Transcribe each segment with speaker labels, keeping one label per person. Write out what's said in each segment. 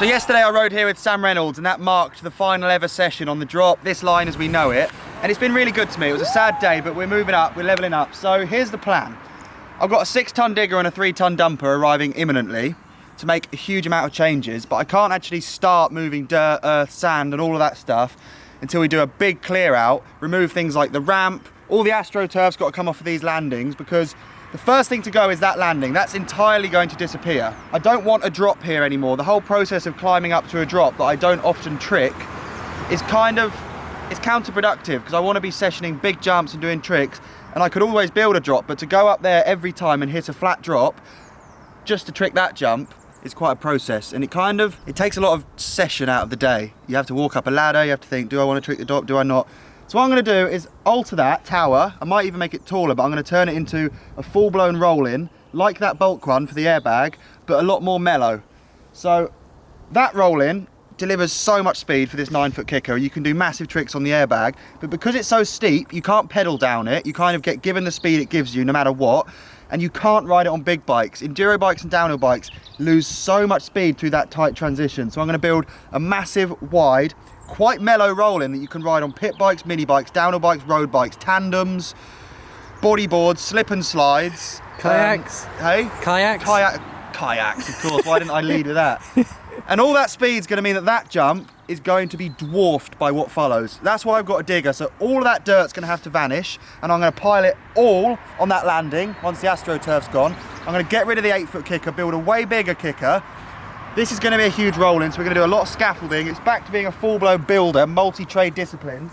Speaker 1: So yesterday I rode here with Sam Reynolds and that marked the final ever session on the drop, this line as we know it. And it's been really good to me. It was a sad day, but we're moving up, we're leveling up. So here's the plan. I've got a 6-ton digger and a 3-ton dumper arriving imminently to make a huge amount of changes, but I can't actually start moving dirt, earth, sand and all of that stuff until we do a big clear out, remove things like the ramp, all the AstroTurf's got to come off of these landings because the first thing to go is that landing. That's entirely going to disappear. I don't want a drop here anymore. The whole process of climbing up to a drop that I don't often trick is it's counterproductive because I want to be sessioning big jumps and doing tricks, and I could always build a drop, but to go up there every time and hit a flat drop just to trick that jump is quite a process, and it takes a lot of session out of the day. You have to walk up a ladder, you have to think, do I want to trick the drop, do I not? So what I'm going to do is alter that tower. I might even make it taller, but I'm going to turn it into a full-blown roll-in, like that bulk one for the airbag, but a lot more mellow. So that roll-in delivers so much speed for this 9-foot kicker. You can do massive tricks on the airbag, but because it's so steep, you can't pedal down it. You kind of get given the speed it gives you no matter what, and you can't ride it on big bikes. Enduro bikes and downhill bikes lose so much speed through that tight transition. So I'm going to build a massive, wide, quite mellow roll-in that you can ride on pit bikes, mini bikes, downhill bikes, road bikes, tandems, bodyboards, slip and slides.
Speaker 2: Kayaks.
Speaker 1: Hey?
Speaker 2: Kayaks?
Speaker 1: Kayaks, of course. Why didn't I lead with that? And all that speed's going to mean that that jump is going to be dwarfed by what follows. That's why I've got a digger. So all of that dirt's going to have to vanish, and I'm going to pile it all on that landing once the AstroTurf's gone. I'm going to get rid of the 8-foot kicker, build a way bigger kicker. This is going to be a huge roll-in, so we're going to do a lot of scaffolding. It's back to being a full-blown builder, multi-trade disciplines.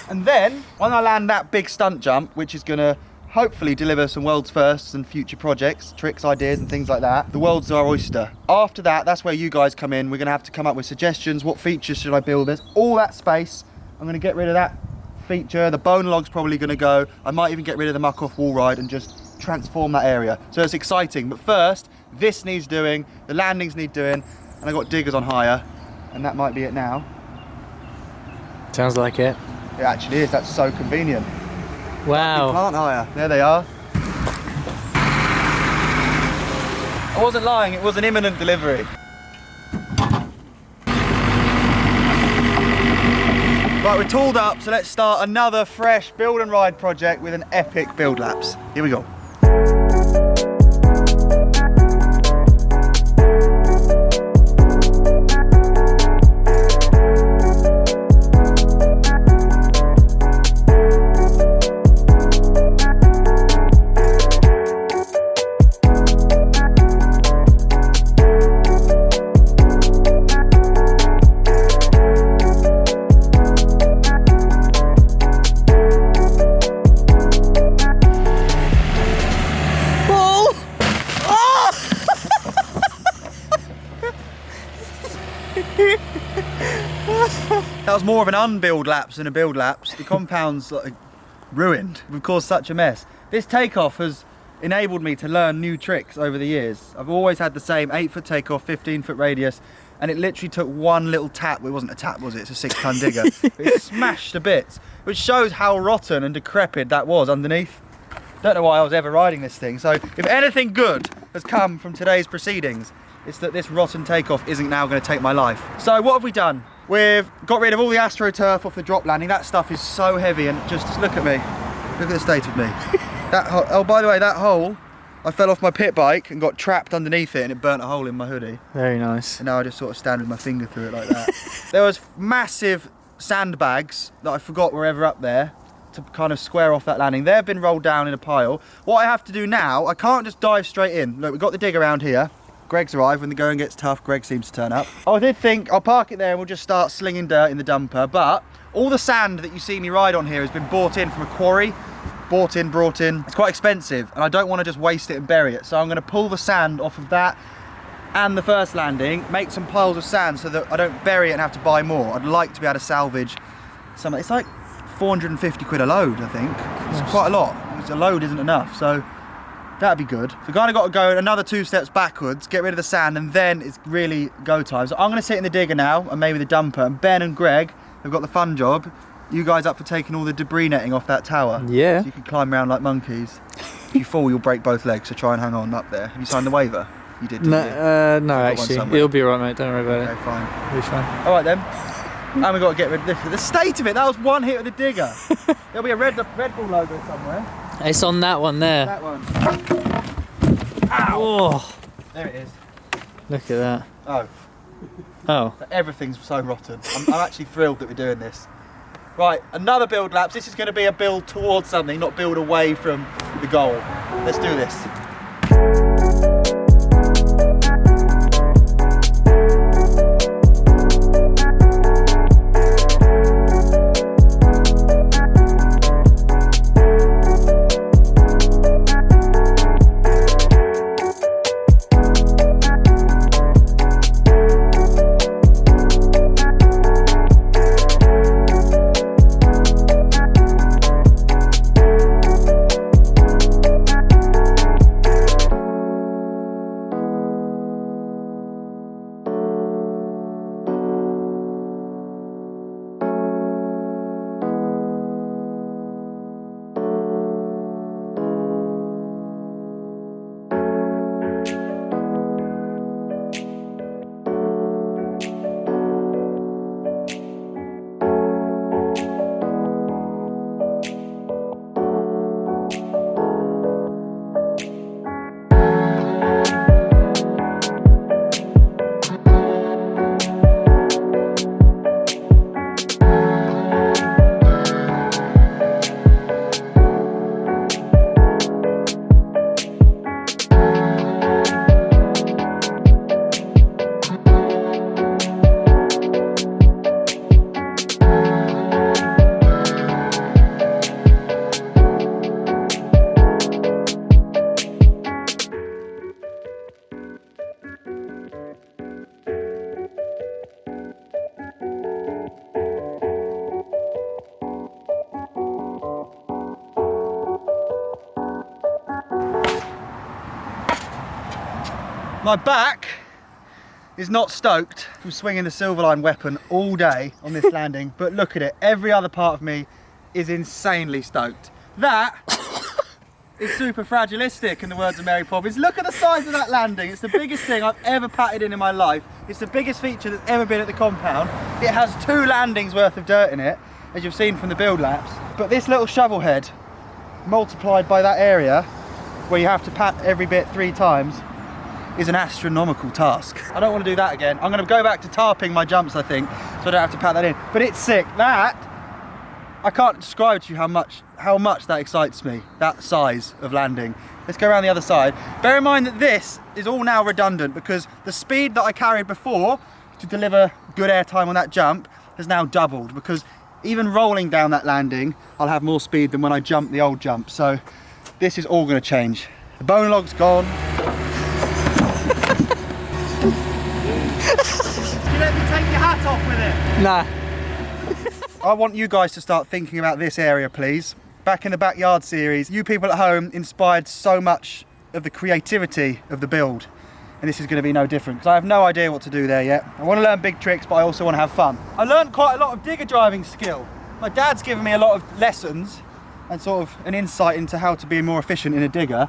Speaker 1: And then, when I land that big stunt jump, which is going to hopefully deliver some world's firsts and future projects, tricks, ideas and things like that, the world's our oyster. After that, that's where you guys come in. We're going to have to come up with suggestions. What features should I build? There's all that space. I'm going to get rid of that feature. The bone log's probably going to go. I might even get rid of the muck-off wall ride and just transform that area. So it's exciting. But first, this needs doing, the landings need doing, and I got diggers on hire, and that might be it now.
Speaker 2: Sounds like it.
Speaker 1: It actually is. That's so convenient.
Speaker 2: Wow.
Speaker 1: Plant hire. There they are. I wasn't lying. It was an imminent delivery. Right, we're tooled up, so let's start another fresh build and ride project with an epic build laps. Here we go. That was more of an unbuild lapse than a build lapse. The compound's like ruined. We've caused such a mess. This takeoff has enabled me to learn new tricks over the years. I've always had the same 8-foot takeoff, 15-foot radius, and it literally took one little tap. Well, it wasn't a tap, was it? It's a 6-ton digger. It smashed to bits, which shows how rotten and decrepit that was underneath. Don't know why I was ever riding this thing. So if anything good has come from today's proceedings, it's that this rotten takeoff isn't now going to take my life. So what have we done? We've got rid of all the AstroTurf off the drop landing. That stuff is so heavy, and just look at me. Look at the state of me. Oh, by the way, that hole, I fell off my pit bike and got trapped underneath it, and it burnt a hole in my hoodie.
Speaker 2: Very nice.
Speaker 1: And now I just sort of stand with my finger through it like that. There was massive sandbags that I forgot were ever up there to kind of square off that landing. They've been rolled down in a pile. What I have to do now, I can't just dive straight in. Look, we've got the dig around here. Greg's arrived. When the going gets tough, Greg seems to turn up. I did think I'll park it there and we'll just start slinging dirt in the dumper, but all the sand that you see me ride on here has been bought in from a quarry. Brought in. It's quite expensive, and I don't want to just waste it and bury it. So I'm going to pull the sand off of that and the first landing, make some piles of sand so that I don't bury it and have to buy more. I'd like to be able to salvage some. It's like 450 quid a load, I think. It's quite a lot. A load isn't enough, so that'd be good. So kind of got to go another 2 steps backwards, get rid of the sand, and then it's really go time. So I'm going to sit in the digger now, and maybe the dumper, and Ben and Greg have got the fun job. You guys up for taking all the debris netting off that tower?
Speaker 2: Yeah.
Speaker 1: So you can climb around like monkeys. If you fall, you'll break both legs, so try and hang on up there. Have you signed the waiver? You did,
Speaker 2: No,
Speaker 1: didn't you?
Speaker 2: no,
Speaker 1: one
Speaker 2: actually,
Speaker 1: somewhere.
Speaker 2: it'll be alright, mate. Don't worry about
Speaker 1: Okay, fine.
Speaker 2: it. It'll be fine.
Speaker 1: All right then. And we got to get rid of this. The state of it. That was one hit with the digger. There'll be a Red Bull logo somewhere.
Speaker 2: It's on that one there.
Speaker 1: That one.
Speaker 2: Ow! Oh,
Speaker 1: There it is.
Speaker 2: look at that.
Speaker 1: Oh.
Speaker 2: Oh.
Speaker 1: Everything's so rotten. I'm actually thrilled that we're doing this. Right, another build laps. This is going to be a build towards something, not build away from the goal. Let's do this. My back is not stoked from swinging the Silverline weapon all day on this landing, but look at it, every other part of me is insanely stoked. That is super fragilistic, in the words of Mary Poppins. Look at the size of that landing. It's the biggest thing I've ever patted in my life. It's the biggest feature that's ever been at the compound. It has 2 landings worth of dirt in it, as you've seen from the build laps. But this little shovel head, multiplied by that area, where you have to pat every bit 3 times, is an astronomical task. I don't want to do that again. I'm going to go back to tarping my jumps, I think, so I don't have to pat that in. But it's sick. That, I can't describe to you how much that excites me, that size of landing. Let's go around the other side. Bear in mind that this is all now redundant because the speed that I carried before to deliver good airtime on that jump has now doubled, because even rolling down that landing, I'll have more speed than when I jumped the old jump. So this is all going to change. The bone log's gone. You let me take your hat off with it?
Speaker 2: Nah.
Speaker 1: I want you guys to start thinking about this area, please. Back in the backyard series, you people at home inspired so much of the creativity of the build, and this is going to be no different, because I have no idea what to do there yet. I want to learn big tricks, but I also want to have fun. I learned quite a lot of digger driving skill. My dad's given me a lot of lessons and sort of an insight into how to be more efficient in a digger.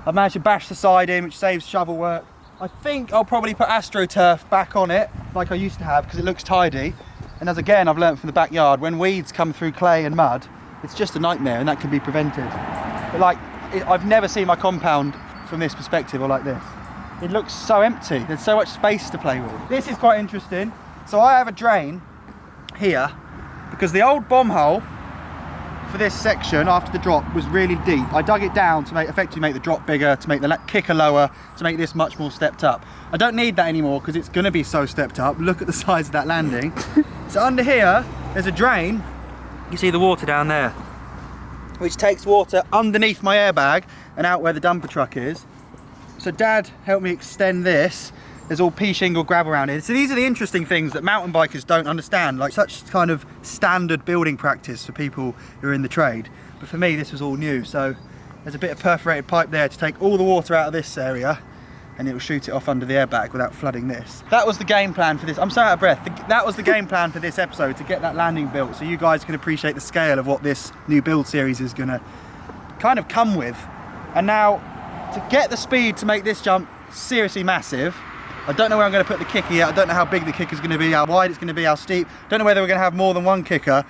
Speaker 1: I've managed to bash the side in, which saves shovel work. I think I'll probably put AstroTurf back on it, like I used to have, because it looks tidy. And as again, I've learnt from the backyard, when weeds come through clay and mud, it's just a nightmare, and that can be prevented. But like, I've never seen my compound from this perspective or like this. It looks so empty. There's so much space to play with. This is quite interesting. So I have a drain here, because the old bomb hole for this section after the drop was really deep. I dug it down to effectively make the drop bigger, to make the kicker lower, to make this much more stepped up. I don't need that anymore because it's going to be so stepped up. Look at the size of that landing. So under here, there's a drain. You see the water down there, which takes water underneath my airbag and out where the dumper truck is. So Dad helped me extend this. There's all pea shingle gravel around it. So these are the interesting things that mountain bikers don't understand, like such kind of standard building practice for people who are in the trade. But for me, this was all new. So there's a bit of perforated pipe there to take all the water out of this area, and it will shoot it off under the airbag without flooding this. That was the game plan for this. I'm so out of breath. That was the game plan for this episode, to get that landing built, so you guys can appreciate the scale of what this new build series is gonna kind of come with. And now, to get the speed to make this jump seriously massive. I don't know where I'm going to put the kicker yet. I don't know how big the kicker's going to be, how wide it's going to be, how steep. Don't know whether we're going to have more than one kicker.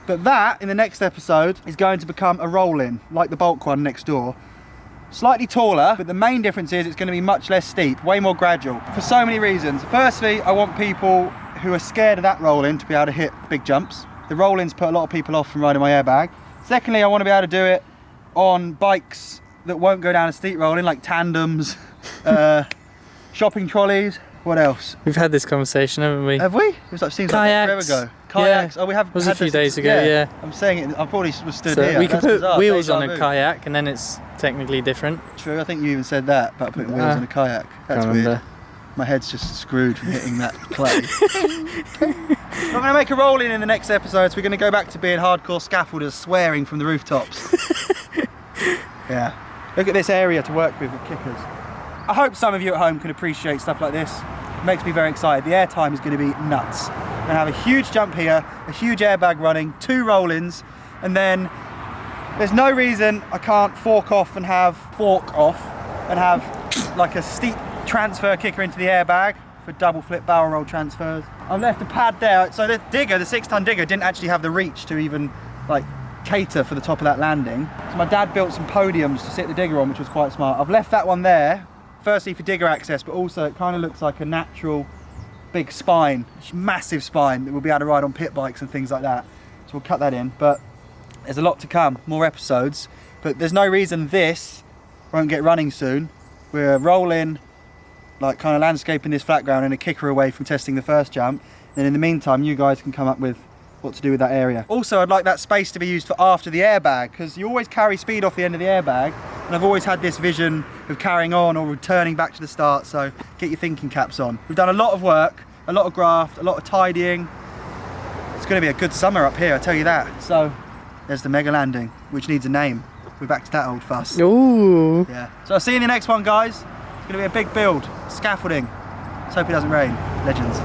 Speaker 1: But that, in the next episode, is going to become a roll-in, like the bulk one next door. Slightly taller, but the main difference is it's going to be much less steep, way more gradual, for so many reasons. Firstly, I want people who are scared of that roll-in to be able to hit big jumps. The roll-ins put a lot of people off from riding my airbag. Secondly, I want to be able to do it on bikes that won't go down a steep roll-in, like tandems, shopping trolleys. What else?
Speaker 2: We've had this conversation, haven't we?
Speaker 1: Have we? It was like, seems
Speaker 2: Kayaks.
Speaker 1: like forever ago. Kayaks.
Speaker 2: Yeah.
Speaker 1: Oh, we have.
Speaker 2: It was
Speaker 1: had
Speaker 2: a few
Speaker 1: this-
Speaker 2: days ago, yeah.
Speaker 1: I'm saying it. I probably was stood
Speaker 2: So
Speaker 1: here.
Speaker 2: we could
Speaker 1: That's
Speaker 2: put
Speaker 1: bizarre.
Speaker 2: wheels
Speaker 1: Deja
Speaker 2: on a
Speaker 1: vu.
Speaker 2: kayak and then it's technically different.
Speaker 1: True. I think you even said that about putting wheels on a kayak. That's
Speaker 2: Can't
Speaker 1: weird.
Speaker 2: remember.
Speaker 1: My head's just screwed from hitting that clay. I'm going to make a roll in the next episode, so we're going to go back to being hardcore scaffolders swearing from the rooftops. Yeah. Look at this area to work with kickers. I hope some of you at home can appreciate stuff like this. It makes me very excited. The air time is going to be nuts. I'm going to have a huge jump here, a huge airbag running, 2 roll-ins, and then there's no reason I can't fork off and have like a steep transfer kicker into the airbag for double flip barrel roll transfers. I've left a pad there, so the digger, the 6-ton digger, didn't actually have the reach to even like cater for the top of that landing. So my dad built some podiums to sit the digger on, which was quite smart. I've left that one there, firstly for digger access, but also it kind of looks like a natural big spine, massive spine that we'll be able to ride on pit bikes and things like that. So we'll cut that in, but there's a lot to come, more episodes, but there's no reason this won't get running soon. We're rolling, like kind of landscaping this flat ground and a kicker away from testing the first jump. Then in the meantime, you guys can come up with what to do with that area. Also, I'd like that space to be used for after the airbag, because you always carry speed off the end of the airbag, and I've always had this vision of carrying on or returning back to the start, so get your thinking caps on. We've done a lot of work, a lot of graft, a lot of tidying. It's going to be a good summer up here, I tell you that. So there's the mega landing, which needs a name. We're back to that old fuss.
Speaker 2: Ooh.
Speaker 1: Yeah. So I'll see you in the next one, guys. It's going to be a big build, scaffolding. Let's hope it doesn't rain. Legends.